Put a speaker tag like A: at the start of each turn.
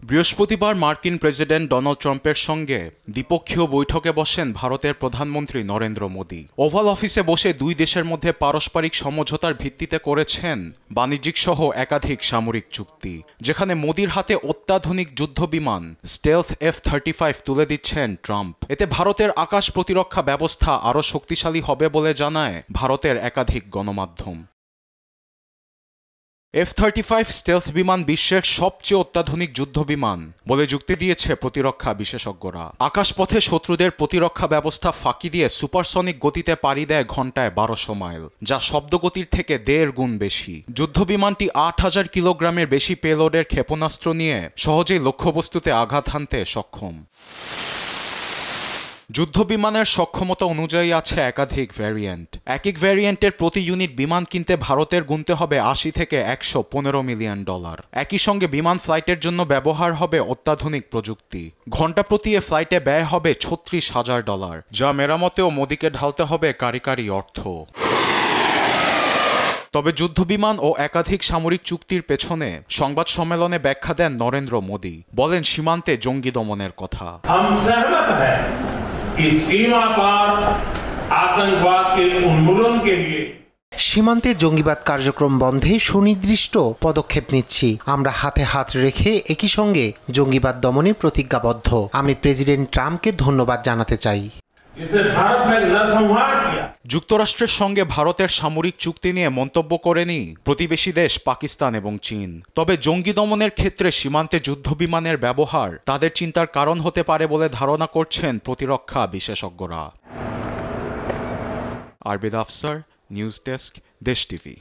A: বৃহস্পতিবার মার্কিন president Donald ট্রাম্পের সঙ্গে দ্বিপক্ষীয় বৈঠকে বসেন ভারতের প্রধানমন্ত্রী নরেন্দ্র মোদি। ওভাল অফিসে বসে দুই দেশের মধ্যে পারস্পরিক সমঝোতার ভিত্তিতে করেছেন বাণিজ্যিক সহ একাধিক সামরিক চুক্তি, যেখানে মোদির হাতে অত্যাধুনিক যুদ্ধবিমান স্টেলথ F-35 তুলে দিচ্ছেন ট্রাম্প। এতে ভারতের আকাশ প্রতিরক্ষা ব্যবস্থা আরও শক্তিশালী হবে বলে জানায় ভারতের একাধিক গণমাধ্যম। F-35 স্টেলথ বিমান বিশ্বের সবচেয়ে অত্যাধুনিক যুদ্ধবিমান বলে যুক্তি দিয়েছে প্রতিরক্ষা বিশেষজ্ঞরা। আকাশপথে শত্রুদের প্রতিরক্ষা ব্যবস্থা ফাঁকি দিয়ে সুপারসনিক গতিতে পাড়ি দেয় ঘন্টায় 1200 মাইল, যা শব্দগতির থেকে 1.5 গুণ বেশি। যুদ্ধবিমানটি 8000 কিলোগ্রামের বেশি পেলোডের ক্ষেপণাস্ত্র নিয়ে সহজেই লক্ষ্যবস্তুতে আঘাত হানতে সক্ষম। যুদ্ধবিমানের সক্ষমতা অনুযায়ী আছে একাধিক ভ্যারিয়েন্ট। এক এক ভ্যারিয়েন্টের প্রতি ইউনিট বিমান কিনতে ভারতের গুনতে হবে $80 থেকে $115 মিলিয়ন। একই সঙ্গে বিমান ফ্লাইটের জন্য ব্যবহার হবে অত্যাধুনিক প্রযুক্তি। ঘণ্টা প্রতি এ ফ্লাইটে ব্যয় হবে $36,000, যা মেরামতেও মোদিকে ঢালতে হবে কারিগরি অর্থ। তবে যুদ্ধবিমান ও একাধিক সামরিক চুক্তির পেছনে সংবাদ সম্মেলনে ব্যাখ্যা দেন নরেন্দ্র মোদি। বলেন সীমান্তে জঙ্গি দমনের কথা।
B: সীমান্তে জঙ্গিবাদ কার্যক্রম বন্ধে সুনির্দিষ্ট পদক্ষেপ নিচ্ছি। আমরা হাতে হাত রেখে একই সঙ্গে জঙ্গিবাদ দমনে প্রতিজ্ঞাবদ্ধ। আমি প্রেসিডেন্ট ট্রাম্পকে ধন্যবাদ জানাতে চাই।
A: যুক্তরাষ্ট্রের সঙ্গে ভারতের সামরিক চুক্তি নিয়ে মন্তব্য করেনি প্রতিবেশী দেশ পাকিস্তান এবং চীন। তবে জঙ্গি দমনের ক্ষেত্রে সীমান্তে যুদ্ধবিমানের ব্যবহার তাদের চিন্তার কারণ হতে পারে বলে ধারণা করছেন প্রতিরক্ষা বিশেষজ্ঞরা। আরবিদ আফসার, নিউজ ডেস্ক, দেশ টিভি।